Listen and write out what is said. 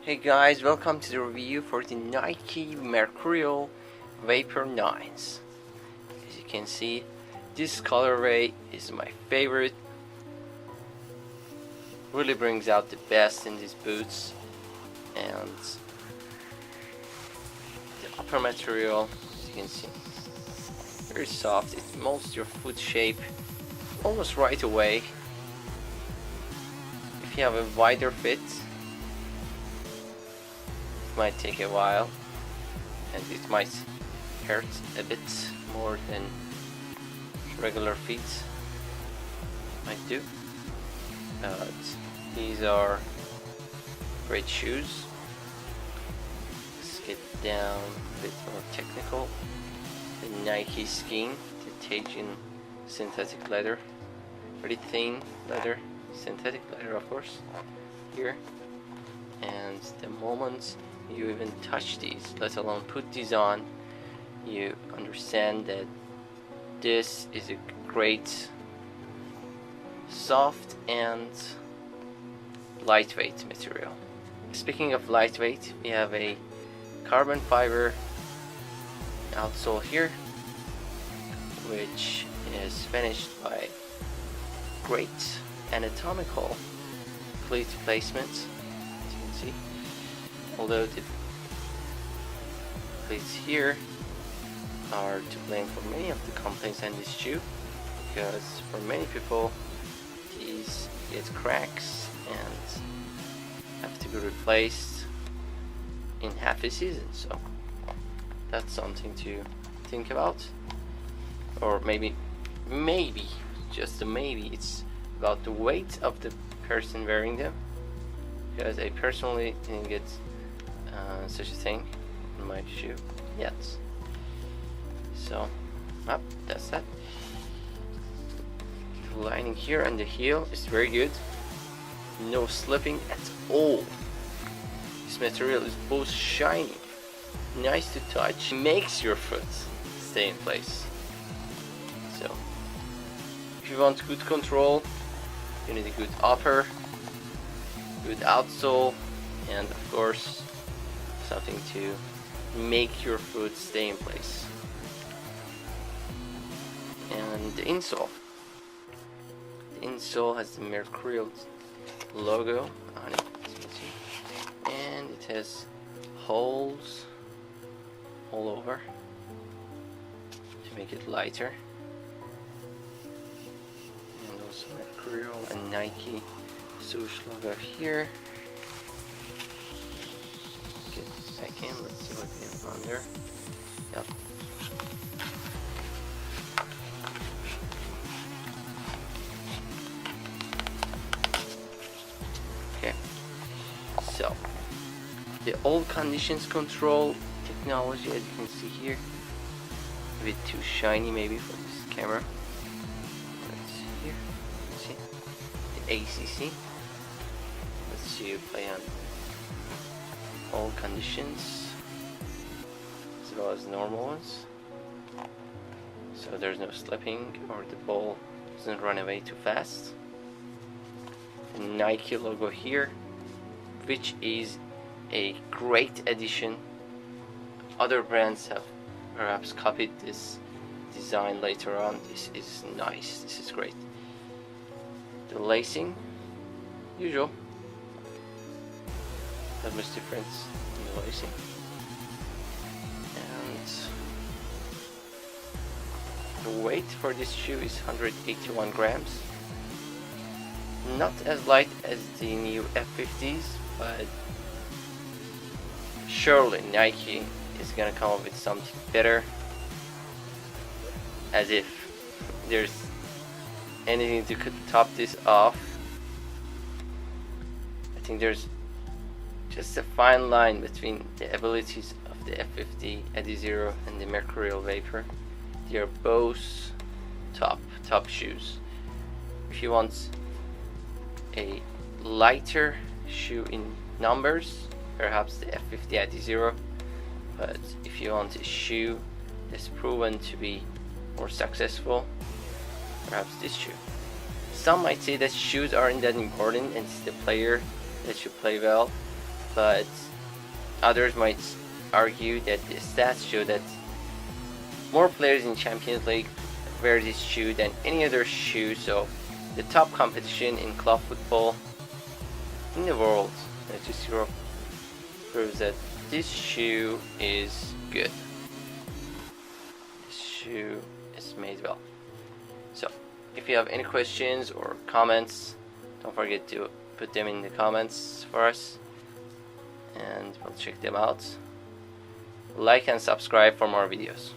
Hey guys, welcome to the review for the Nike Mercurial Vapor 9s. As you can see, this colorway is my favorite. Really brings out the best in these boots, and the upper material, as you can see, very soft. It molds your foot shape almost right away. If you have a wider fit, might take a while and it might hurt a bit more than regular feet might do, but these are great shoes. Let's get down a bit more technical. The Nike skin, the Tajin synthetic leather, very thin leather, synthetic leather of course here, and the moment you even touch these, let alone put these on, you understand that this is a great soft and lightweight material. Speaking of lightweight, we have a carbon fiber outsole here, which is finished by great anatomical cleat placement, as you can see. Although the cleats here are to blame for many of the complaints on this shoe, because for many people these get cracks and have to be replaced in half a season. So that's something to think about. Or maybe just a maybe, it's about the weight of the person wearing them, because I personally didn't get such a thing in my shoe yet. So that's that. The lining here on the heel is very good, no slipping at all. This material is both shiny, nice to touch, makes your foot stay in place. So if you want good control, you need a good upper, good outsole, and of course something to make your foot stay in place. And the insole has the Mercurial logo on it, as you can see, and it has holes all over to make it lighter, and also Mercurial and Nike swoosh logo here. Back in, let's see what we have on there. Yep. Okay, so the all conditions control technology, as you can see here, a bit too shiny maybe for this camera. Let's see here, see the ACC. Let's see you play on all conditions as well as normal ones, so there's no slipping or the ball doesn't run away too fast. The Nike logo here, which is a great addition. Other brands have perhaps copied this design later on. This is nice, this is great. The lacing, usual. Not much difference in the lacing, and the weight for this shoe is 181 grams. Not as light as the new F50s, but surely Nike is gonna come up with something better, as if there's anything to top this off. I think there's just a fine line between the abilities of the F50 Adizero and the Mercurial Vapor. They are both top shoes. If you want a lighter shoe in numbers, perhaps the F50 Adizero, but if you want a shoe that's proven to be more successful, perhaps this shoe. Some might say that shoes aren't that important and it's the player that should play well. but others might argue that the stats show that more players in Champions League wear this shoe than any other shoe, so the top competition in club football in the world, just Europe, proves that this shoe is good. This shoe is made well. So if you have any questions or comments, don't forget to put them in the comments for us and we'll check them out. Like and subscribe for more videos.